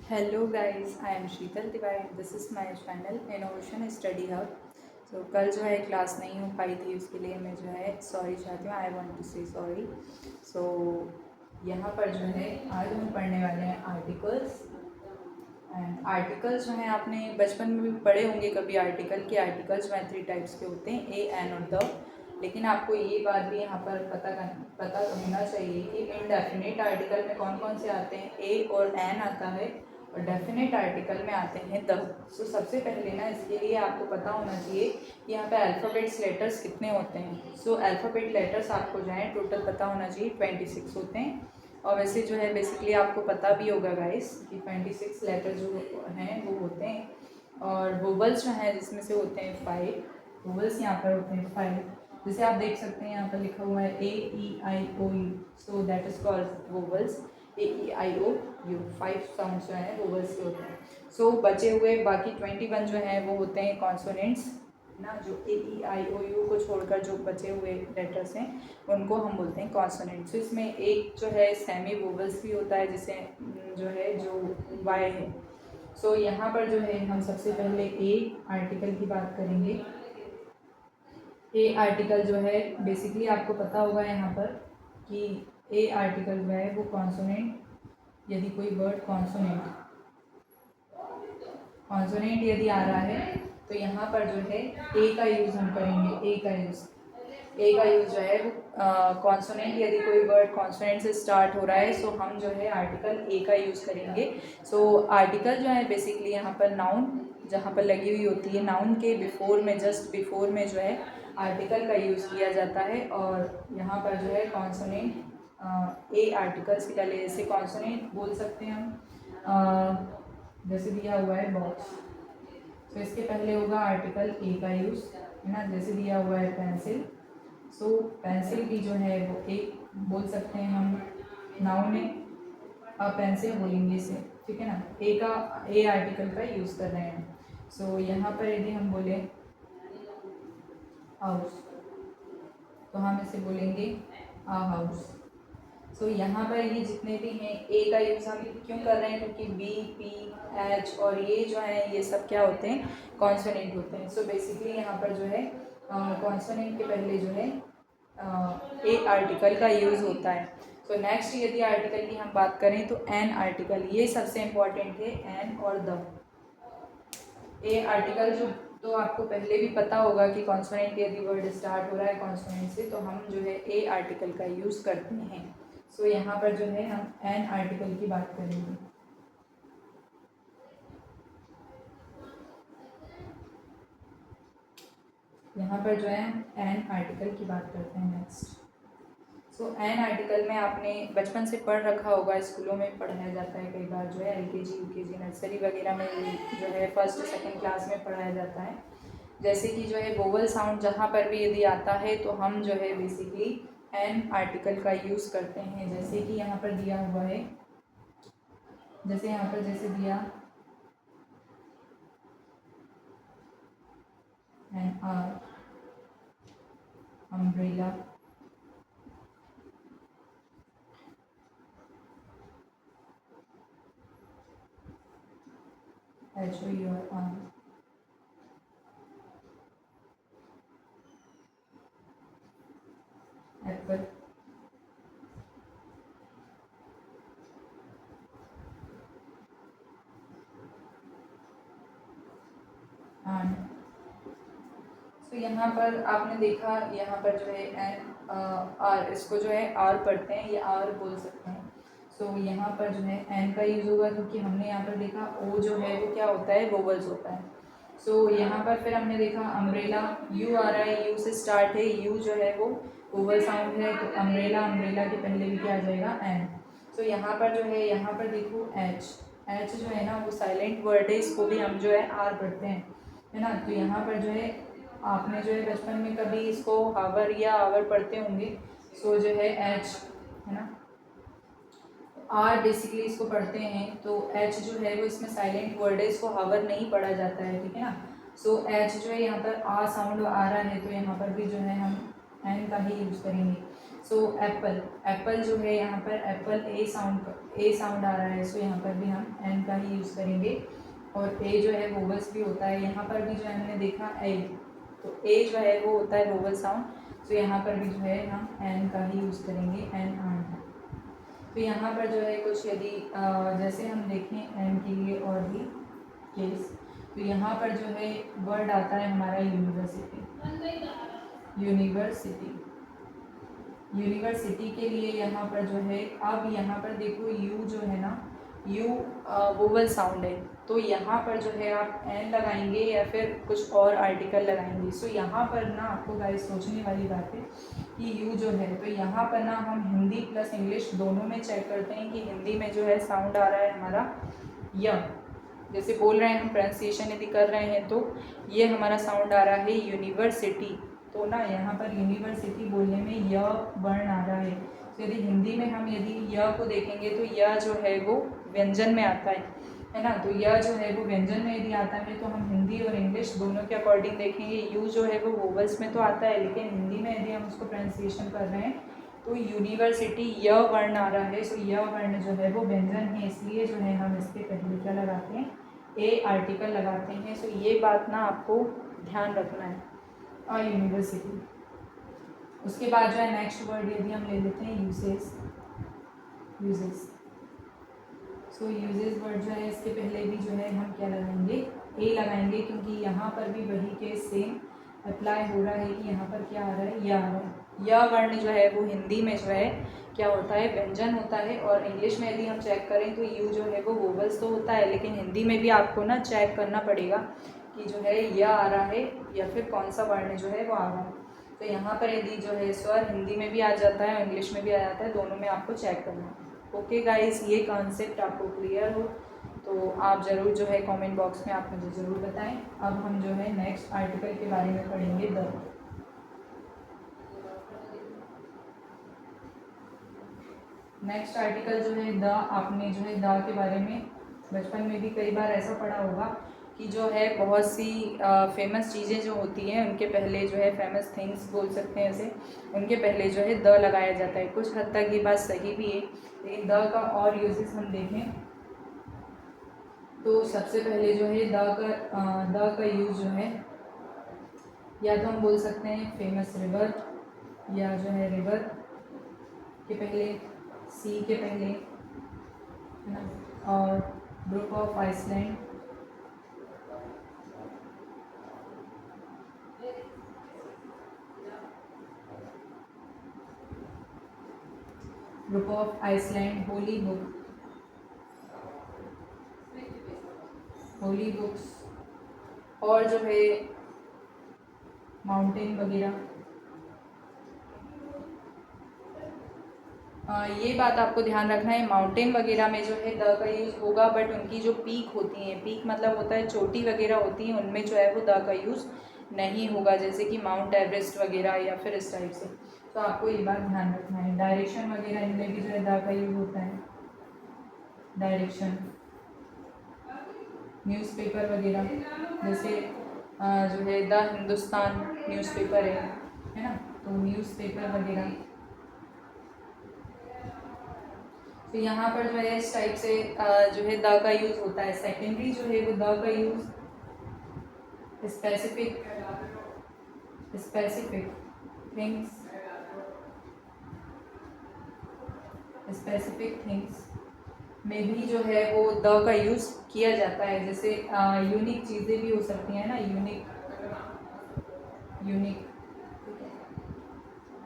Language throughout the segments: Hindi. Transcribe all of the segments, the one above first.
Hello guys, I am Sheetal Tiwari and this is my channel Innovation Study Hub. So कल जो है क्लास नहीं हो पाई थी उसके लिए मैं जो है सॉरी चाहती हूँ। आई वांट टू से सॉरी। सो यहाँ पर जो है आज हम पढ़ने वाले हैं आर्टिकल्स। एंड आर्टिकल्स जो हैं आपने बचपन में भी पढ़े होंगे कभी आर्टिकल के। आर्टिकल्स जो हैं 3 टाइप्स के होते हैं, ए, एन और द। लेकिन आपको ये बात भी यहाँ पर पता होना चाहिए कि इनडेफिनेट आर्टिकल में कौन कौन से आते हैं। ए और एन आता है और डेफिनेट आर्टिकल में आते हैं द। सो सबसे पहले ना इसके लिए आपको पता होना चाहिए कि यहाँ पे अल्फ़ाबेट्स लेटर्स कितने होते हैं। सो अल्फ़ाबेट लेटर्स आपको जो है टोटल पता होना चाहिए 26 होते हैं। और वैसे जो है बेसिकली आपको पता भी होगा गाइस कि 26 लेटर जो हैं वो होते हैं। और वोवल्स जो हैं जिसमें से होते हैं 5 वोवल्स यहाँ पर होते हैं 5। जैसे आप देख सकते हैं यहाँ पर लिखा हुआ है A E I O U। So that is called vowels. A E I O U 5 sounds जो हैं वोवल्स के होते हैं। सो बचे हुए बाकी 21 जो हैं वो होते हैं कॉन्सोनेंट्स ना। जो A E I O U को छोड़कर जो बचे हुए लेटर्स हैं उनको हम बोलते हैं कॉन्सोनेंट। सो इसमें एक जो है सेमी वोवल्स भी होता है जिसे जो वाई है। सो यहाँ पर जो है हम सबसे पहले ए आर्टिकल की बात करेंगे। ए आर्टिकल जो है बेसिकली आपको पता होगा यहाँ पर कि ए आर्टिकल जो है वो कॉन्सोनेंट, यदि कोई वर्ड कॉन्सोनेंट यदि आ रहा है तो यहाँ पर जो है ए का यूज़ हम करेंगे। ए का यूज़ जो है वो कॉन्सोनेंट, यदि कोई वर्ड कॉन्सोनेंट से स्टार्ट हो रहा है सो हम जो है आर्टिकल ए का यूज़ करेंगे। सो आर्टिकल जो है बेसिकली यहाँ पर नाउन जहाँ पर लगी हुई होती है, नाउन के बिफोर में, जस्ट बिफोर में जो है आर्टिकल का यूज़ किया जाता है। और यहाँ पर जो है कॉन्सोनेंट ए आर्टिकल्स के पहले, जैसे कॉन्सोनेंट बोल सकते हैं हम जैसे दिया हुआ है बॉक्स, तो इसके पहले होगा आर्टिकल ए का यूज़ है ना। जैसे दिया हुआ है पेंसिल, सो पेंसिल की जो है वो एक बोल सकते हैं हम नाउन में। अब पेंसिल बोलेंगे इसे, ठीक है ना। ए आर्टिकल का यूज़ कर रहे हैं। सो यहाँ पर यदि हम बोले हाउस तो हम इसे बोलेंगे आ हाउस। सो यहाँ पर ये जितने भी हैं ए का यूज़ हम क्यों कर रहे हैं, क्योंकि बी, पी, एच और ये जो है ये सब क्या होते हैं, कॉन्सोनेंट होते हैं। सो बेसिकली यहाँ पर जो है कॉन्सोनेंट के पहले जो है ए आर्टिकल का यूज़ होता है। सो नेक्स्ट यदि आर्टिकल की हम बात करें तो एन आर्टिकल, ये सबसे इम्पॉर्टेंट है, एन और द। ए आर्टिकल जो तो आपको पहले भी पता होगा कि कॉन्सोनेंट यदि वर्ड स्टार्ट हो रहा है कॉन्सोनेंट से तो हम जो है ए आर्टिकल का यूज़ करते हैं। सो यहाँ पर जो है हम एन आर्टिकल की बात करेंगे। यहाँ पर जो है एन आर्टिकल की बात करते हैं नेक्स्ट। सो एन आर्टिकल में आपने बचपन से पढ़ रखा होगा, स्कूलों में पढ़ाया जाता है कई बार, जो है LKG UKG नर्सरी वगैरह में जो है फर्स्ट सेकंड क्लास में पढ़ाया जाता है। जैसे कि जो है वोवल साउंड जहाँ पर भी यदि आता है तो हम जो है बेसिकली एन आर्टिकल का यूज़ करते हैं। जैसे कि यहाँ पर दिया हुआ है, जैसे यहाँ पर जैसे दिया N R, umbrella, HOUR, apple, an. तो यहाँ पर आपने देखा, यहाँ पर जो है एन आर, इसको जो है आर पढ़ते हैं, ये आर बोल सकते हैं। सो यहाँ पर जो है एन का यूज़ होगा क्योंकि हमने यहाँ पर देखा ओ जो है वो क्या होता है, वोवल्स होता है। सो यहाँ पर फिर हमने देखा अम्ब्रेला, यू आ रहा है, यू से स्टार्ट है, यू जो है वो वोवल साउंड है, तो अम्ब्रेला, अम्ब्रेला के पहले भी क्या आ जाएगा, एन। सो यहाँ पर जो है, यहाँ पर देखो एच जो है ना वो साइलेंट वर्ड है, इसको भी हम जो है आर पढ़ते हैं, है ना। तो यहाँ पर जो है आपने जो है बचपन में कभी इसको हावर या आवर पढ़ते होंगे। सो जो है एच है ना, आर बेसिकली इसको पढ़ते हैं, तो एच जो है वो इसमें साइलेंट वर्ड है, इसको हावर नहीं पढ़ा जाता है, ठीक है ना। सो एच जो है यहाँ पर आ साउंड आ रहा है तो यहाँ पर भी जो है हम एन का ही यूज़ करेंगे। सो एप्पल, एप्पल जो है यहाँ पर एप्पल ए साउंड आ रहा है, सो यहाँ पर भी हम एन का ही यूज़ करेंगे। और ए जो है वोवल्स भी होता है, यहाँ पर भी जो है हमने देखा ए, तो ए जो है वो होता है वोवल साउंड, तो यहाँ पर भी जो है हम एन का ही यूज़ करेंगे, एन आर। तो यहाँ पर जो है कुछ यदि जैसे हम देखें एन के लिए और भी केस, तो यहाँ पर जो है वर्ड आता है हमारा यूनिवर्सिटी। यूनिवर्सिटी, यूनिवर्सिटी के लिए यहाँ पर जो है, अब यहाँ पर देखो यू जो है ना, यू वोवल साउंड है, तो यहाँ पर जो है आप एन लगाएंगे या फिर कुछ और आर्टिकल लगाएंगे। सो यहाँ पर ना आपको गाइस सोचने वाली बात है कि यू जो है, तो यहाँ पर ना हम हिंदी प्लस इंग्लिश दोनों में चेक करते हैं कि हिंदी में जो है साउंड आ रहा है हमारा य, जैसे बोल रहे हैं हम प्रोनाउंसिएशन यदि कर रहे हैं तो ये हमारा साउंड आ रहा है यूनिवर्सिटी, तो ना यहाँ पर यूनिवर्सिटी बोलने में य वर्ण आ रहा है। तो यदि हिंदी में हम यदि य को देखेंगे तो य जो है वो व्यंजन में आता है ना, तो य जो है वो व्यंजन में यदि आता है तो हम हिंदी और इंग्लिश दोनों के अकॉर्डिंग देखेंगे। यू जो है वो वोवल्स में तो आता है, लेकिन हिंदी में यदि हम उसको प्रोनाउंसिएशन कर रहे हैं तो यूनिवर्सिटी य वर्ण आ रहा है, सो य वर्ण जो है वो व्यंजन है, इसलिए जो है हम इसके पहले क्या लगाते हैं, ए आर्टिकल लगाते हैं। सो ये बात ना आपको ध्यान रखना है, अ यूनिवर्सिटी। उसके बाद जो है नेक्स्ट वर्ड यदि हम ले लेते हैं यूजेस, यूजेस। सो यूजेस वर्ड जो है इसके पहले भी जो है हम क्या लगाएंगे, ए लगाएंगे, क्योंकि यहाँ पर भी वही केस सेम अप्लाई हो रहा है कि यहाँ पर क्या आ रहा है, या आ रहा है। या वर्ण जो है वो हिंदी में जो है क्या होता है, व्यंजन होता है, और इंग्लिश में यदि हम चेक करें तो यू जो है वो वोवल्स तो होता है, लेकिन हिंदी में भी आपको ना चेक करना पड़ेगा कि जो है या आ रहा है या फिर कौन सा वर्ण जो है वो आ रहा है। तो यहाँ पर यदि जो है स्वर हिंदी में भी आ जाता है और इंग्लिश में भी आ जाता है, दोनों में आपको चेक करना है। ओके गाइस, ये कॉन्सेप्ट आपको क्लियर हो तो आप ज़रूर जो है कमेंट बॉक्स में आप मुझे ज़रूर बताएं। अब हम जो है नेक्स्ट आर्टिकल के बारे में पढ़ेंगे, द। नेक्स्ट आर्टिकल जो है द, आपने जो है द के बारे में बचपन में भी कई बार ऐसा पढ़ा होगा कि जो है बहुत सी फेमस चीज़ें जो होती हैं उनके पहले जो है फेमस थिंग्स बोल सकते हैं ऐसे, उनके पहले जो है द लगाया जाता है। कुछ हद तक ये बात सही भी है, लेकिन द का और यूजेस हम देखें तो सबसे पहले जो है द का यूज जो है, या तो हम बोल सकते हैं फेमस रिवर, या जो है रिवर के पहले, सी के पहले, है ना, और group of island, group of island, holy book, holy books, और जो है माउंटेन वगैरह। ये बात आपको ध्यान रखना है, माउंटेन वगैरह में जो है द का यूज़ होगा, बट उनकी जो पीक होती हैं, पीक मतलब होता है चोटी वगैरह होती हैं, उनमें जो है वो द का यूज़ नहीं होगा, जैसे कि माउंट एवरेस्ट वगैरह या फिर इस टाइप से। तो आपको ये बात ध्यान रखना है। डायरेक्शन वगैरह इनमें भी जो है द का यूज़ होता है, डायरेक्शन। न्यूज़पेपर वगैरह, जैसे जो है द हिंदुस्तान न्यूज़पेपर है ना, तो न्यूज़पेपर वगैरह। तो यहाँ पर जो है इस टाइप से जो है द का यूज़ होता है। सेकेंडरी जो है वो द का use specific, specific things, specific things में भी जो है वो द का यूज़ किया जाता है। जैसे यूनिक चीज़ें भी हो सकती हैं ना, यूनिक, यूनिक,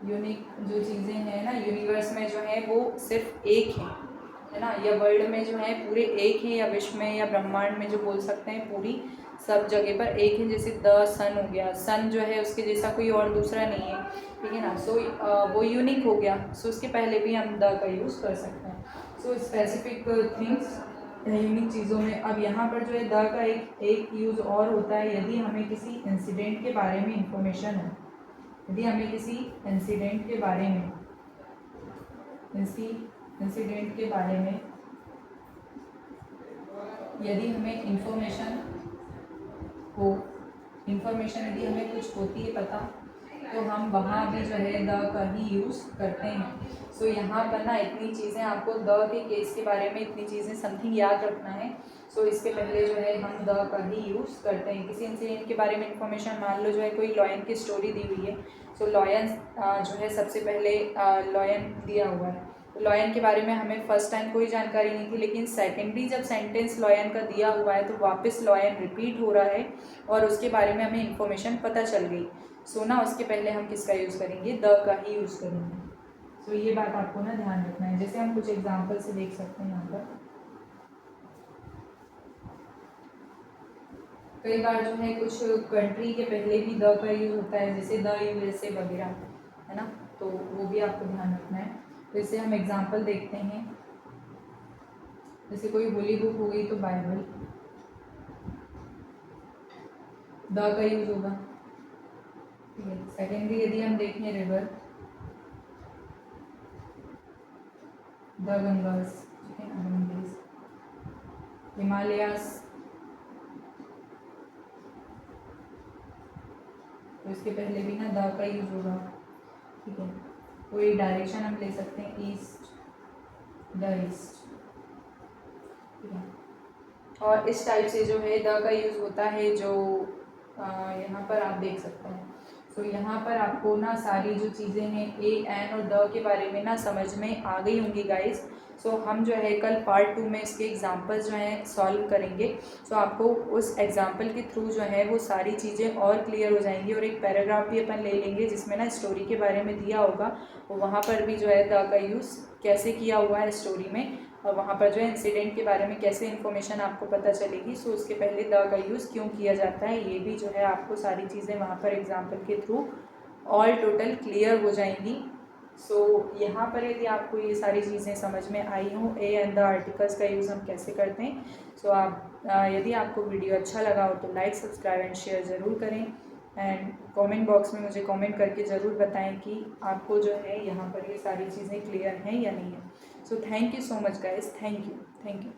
यूनिक जो चीज़ें हैं ना यूनिवर्स में जो है वो सिर्फ एक है ना, या वर्ल्ड में जो है पूरे एक हैं, या विश्व में या ब्रह्मांड में जो बोल सकते हैं पूरी सब जगह पर एक है। जैसे द सन हो गया, सन जो है उसके जैसा कोई और दूसरा नहीं है, ठीक है ना, सो वो यूनिक हो गया, सो उसके पहले भी हम द का यूज़ कर सकते हैं। सो स्पेसिफिक थिंग्स, यूनिक चीज़ों में। अब यहाँ पर जो है द का एक यूज़ और होता है, यदि हमें किसी इंसिडेंट के बारे में इंफॉर्मेशन हो, यदि हमें किसी इंसिडेंट के बारे में, इंसिडेंट के बारे में यदि हमें इंफॉर्मेशन हो, इंफॉर्मेशन यदि हमें कुछ होती है पता, तो हम वहाँ भी जो है द का ही यूज़ करते हैं। सो यहाँ पर ना इतनी चीज़ें आपको द के केस के बारे में इतनी चीज़ें समथिंग याद रखना है। सो इसके पहले जो है हम द का ही यूज़ करते हैं। किसी इंसिडेंट के बारे में इंफॉर्मेशन मान लो जो है कोई लॉयन की स्टोरी दी हुई है। सो लॉयन जो है सबसे पहले लॉयन दिया हुआ है। लॉयन के बारे में हमें फर्स्ट टाइम कोई जानकारी नहीं थी, लेकिन सेकेंडली जब सेंटेंस लॉयन का दिया हुआ है तो वापस लॉयन रिपीट हो रहा है और उसके बारे में हमें इंफॉर्मेशन पता चल गई। सो ना उसके पहले हम किसका यूज़ करेंगे, द का ही यूज़ करेंगे। सो ये बात आपको ना ध्यान रखना है। जैसे हम कुछ एग्जाम्पल से देख सकते हैं यहाँ पर, कई बार जो है कुछ कंट्री के पहले भी द का यूज़ होता है, जैसे द USA वगैरह, है ना, तो वो भी आपको ध्यान रखना है। तो इससे हम एग्जाम्पल देखते हैं। जैसे कोई होली बुक हो गई तो बाइबल, द का यूज़ होगा, ठीक है। सेकेंडली यदि हम देखें रिवर, द गंगास, ठीक है, गंगेस। हिमालयास, तो इसके पहले भी ना द का यूज़ होगा, ठीक है। कोई डायरेक्शन हम ले सकते हैं, ईस्ट, द ईस्ट, ठीक है। और इस टाइप से जो है द का यूज़ होता है, जो यहाँ पर आप देख सकते हैं। तो यहाँ पर आपको ना सारी जो चीज़ें हैं ए, एन और द के बारे में ना समझ में आ गई होंगी गाइस। सो हम जो है कल पार्ट 2 में इसके एग्जांपल्स जो हैं सॉल्व करेंगे। सो आपको उस एग्जांपल के थ्रू जो है वो सारी चीज़ें और क्लियर हो जाएंगी। और एक पैराग्राफ भी अपन ले लेंगे जिसमें ना स्टोरी के बारे में दिया होगा, वो वहाँ पर भी जो है द का यूज़ कैसे किया हुआ है स्टोरी में, और वहाँ पर जो है इंसिडेंट के बारे में कैसे इन्फॉर्मेशन आपको पता चलेगी। सो उसके पहले द का यूज़ क्यों किया जाता है, ये भी जो है आपको सारी चीज़ें वहाँ पर एग्जाम्पल के थ्रू ऑल टोटल क्लियर हो जाएंगी। सो यहाँ पर यदि आपको ये सारी चीज़ें समझ में आई हों, ए एंड द आर्टिकल्स का यूज़ हम कैसे करते हैं। सो आप यदि आपको वीडियो अच्छा लगा हो तो लाइक, सब्सक्राइब एंड शेयर ज़रूर करें। एंड कमेंट बॉक्स में मुझे कमेंट करके ज़रूर बताएं कि आपको जो है यहाँ पर ये सारी चीज़ें क्लियर हैं या नहीं है। So thank you so much guys, thank you.